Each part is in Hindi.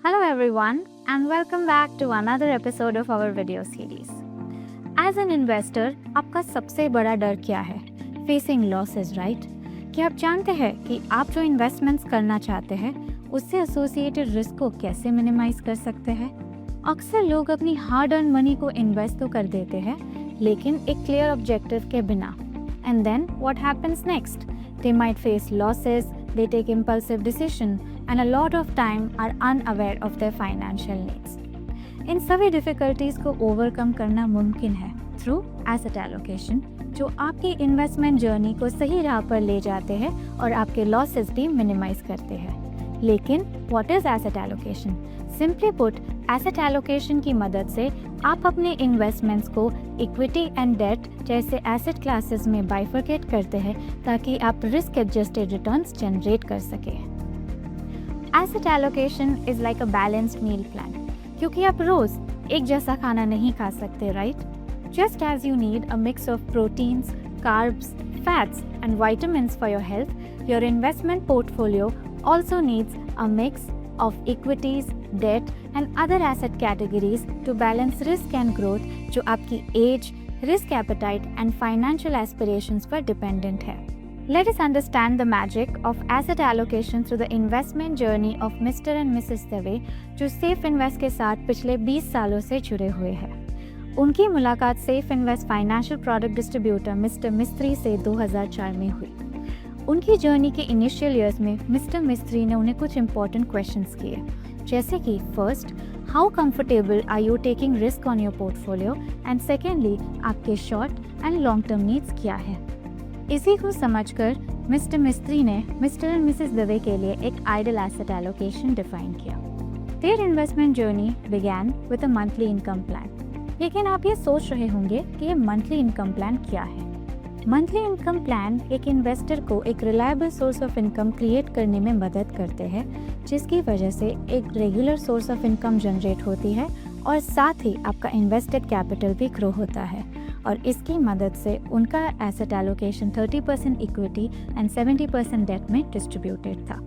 Hello everyone and welcome back to another episode of our video series. As an investor, आपका सबसे बड़ा डर क्या है? Facing losses, right? क्या आप जानते हैं कि आप जो इन्वेस्टमेंट्स करना चाहते हैं उससे एसोसिएटेड रिस्क को कैसे मिनिमाइज कर सकते हैं? अक्सर लोग अपनी हार्ड अर्न मनी को इन्वेस्ट तो कर देते हैं लेकिन एक क्लियर ऑब्जेक्टिव के बिना. And then what happens next? They might face losses, they take impulsive decisions and a lot of time are unaware of their financial needs. इन सभी डिफ़िकल्टीज़ को ओवरकम करना मुमकिन है थ्रू एसेट एलोकेशन, जो आपकी इन्वेस्टमेंट जर्नी को सही राह पर ले जाते हैं और आपके लॉसेस भी मिनिमाइज करते हैं. लेकिन what is asset allocation? Simply put, asset allocation की मदद से आप अपने इन्वेस्टमेंट्स को इक्विटी एंड डेट जैसे एसेट क्लासेस में बाइफरकेट करते हैं ताकि आप रिस्क एडजस्टेड रिटर्न्स जनरेट कर सकें. Asset allocation is like a balanced meal plan, क्योंकि आप रोज एक जैसा खाना नहीं खा सकते, right? Just as you need a mix of proteins, carbs, fats and vitamins for your health, your investment portfolio also needs a mix of equities, debt and other asset categories to balance risk and growth जो आपकी as, risk appetite and financial aspirations पर dependent है. Let us understand the magic of asset allocation through the investment journey of Mr. and Mrs. Dave, जो सेफ इन्वेस्ट के साथ पिछले 20 सालों से जुड़े हुए हैं. उनकी मुलाकात safe invest financial product distributor mister मिस्त्री से 2004 में हुई. उनकी जर्नी के इनिशियल ईयर्स में मिस्टर मिस्त्री ने उन्हें कुछ इंपॉर्टेंट क्वेश्चंस किए, जैसे कि first, how comfortable are you taking risk on your portfolio, and secondly, आपके short and long term needs क्या है. इसी को समझकर मिस्टर मिस्त्री ने मिस्टर एंड मिसेस दवे के लिए एक आइडियल एसेट एलोकेशन डिफाइन किया. There investment journey began with a monthly income plan. लेकिन आप ये सोच रहे होंगे कि ये मंथली इनकम प्लान क्या है. मंथली इनकम प्लान एक इन्वेस्टर को एक reliable source of income create करने में मदद करते हैं, जिसकी वजह से एक regular source of income generate होती है और साथ ही आपका इन्वेस्टेड कैपिटल भी ग्रो होता है. और इसकी मदद से उनका asset allocation 30% equity and 70% debt में डिस्ट्रीब्यूटेड था.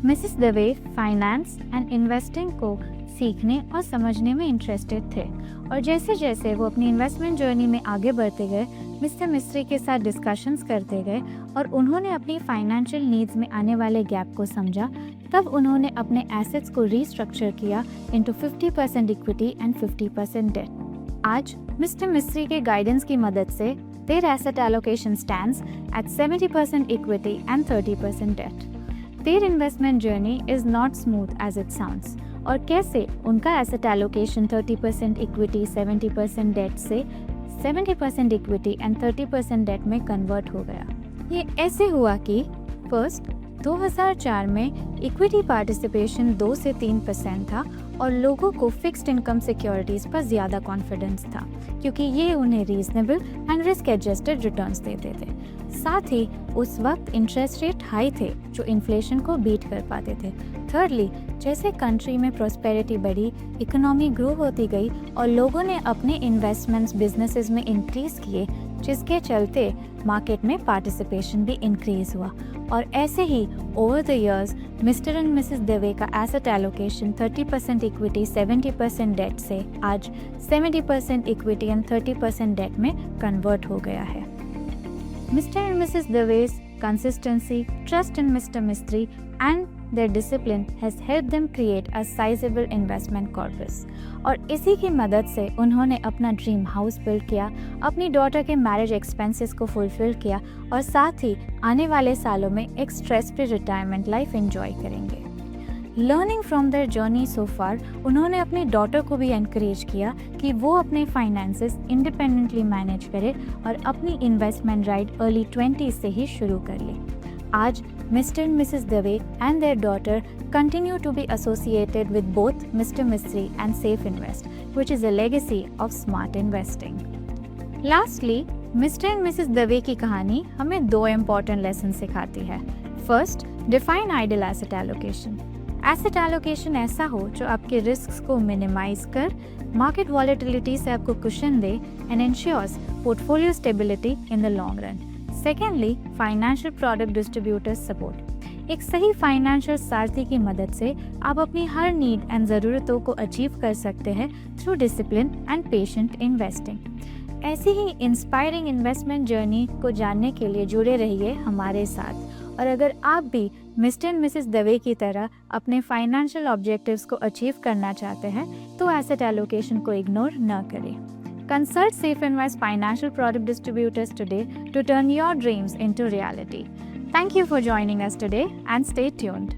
Mrs Dave finance and investing को सीखने और समझने में इंटरेस्टेड थे और जैसे जैसे वो अपनी इन्वेस्टमेंट जर्नी में आगे बढ़ते गए, मिस्टर मिस्त्री के साथ डिस्कशंस करते गए और उन्होंने अपनी फाइनेंशियल नीड्स में आने वाले गैप को समझा. तब उन्होंने अपने एसेट्स को रीस्ट्रक्चर किया इनटू 50% इक्विटी एंड 50% डेट. आज मिस्टर मिस्त्री के गाइडेंस की मदद से their asset allocation stands at 70% equity and 30% debt. Their investment journey is not smooth as it sounds, और कैसे उनका एसेट एलोकेशन 30% इक्विटी 70% डेट से 70% इक्विटी एंड 30% डेट में कन्वर्ट हो गया. ये ऐसे हुआ कि फर्स्ट 2004 में इक्विटी पार्टिसिपेशन 2 से 3% था और लोगों को फिक्स्ड इनकम सिक्योरिटीज़ पर ज़्यादा कॉन्फिडेंस था, क्योंकि ये उन्हें reasonable and risk adjusted returns देते थे. साथ ही उस वक्त इंटरेस्ट रेट हाई थे जो इन्फ्लेशन को बीट कर पाते थे. थर्डली, जैसे कंट्री में प्रॉस्पेरिटी बढ़ी, इकोनॉमी ग्रो होती गई और लोगों ने अपने इन्वेस्टमेंट्स बिजनेसेस में इंक्रीज किए, जिसके चलते मार्केट में पार्टिसिपेशन भी इंक्रीज हुआ. और ऐसे ही over the years mister and missus Dave का एसेट एलोकेशन 30% इक्विटी 70% डेट से आज 70% इक्विटी एंड 30% डेट में कन्वर्ट हो गया है. Mister and missus Dave's consistency, trust in Mr. Mistry and their discipline has helped them create a sizable investment corpus. और इसी की मदद से उन्होंने अपना ड्रीम हाउस बिल्ड किया, अपनी डॉटर के मैरिज एक्सपेंसेस को फुलफिल किया और साथ ही आने वाले सालों में एक stress free retirement life enjoy करेंगे. Learning from their journey so far, उन्होंने अपनी डॉटर को भी एनकरेज किया कि वो अपने फाइनेंसेस इंडिपेंडेंटली मैनेज करे और अपनी इन्वेस्टमेंट राइड अर्ली 20s से ही शुरू कर ले. आज Mr. and Mrs. Dave and their daughter continue to be associated with both Mr. Mistry and Safe Invest, which is a legacy of smart investing. Lastly, Mr. and Mrs. Dave की कहानी हमें 2 important lessons सिखाती है. First, define ideal asset allocation. Asset allocation ऐसा हो जो आपके रिस्क को मिनिमाइज कर मार्केट वॉलेटिलिटी से आपको कुशन दे and ensures portfolio stability in the long run. Secondly, financial product distributors support. एक सही फाइनेंशियल सारथी की मदद से आप अपनी हर नीड एंड ज़रूरतों को अचीव कर सकते हैं through discipline and patient investing. ऐसी ही इंस्पायरिंग इन्वेस्टमेंट जर्नी को जानने के लिए जुड़े रहिए हमारे साथ। और अगर आप भी मिस्टर एंड मिसेस दवे की तरह अपने फाइनेंशियल ऑब्जेक्टिव्स को अचीव करना चाहते हैं तो एसेट एलोकेशन को इग्नोर न करें। Consult Safe Invest Financial Product Distributors today to turn your dreams into reality. Thank you for joining us today and stay tuned.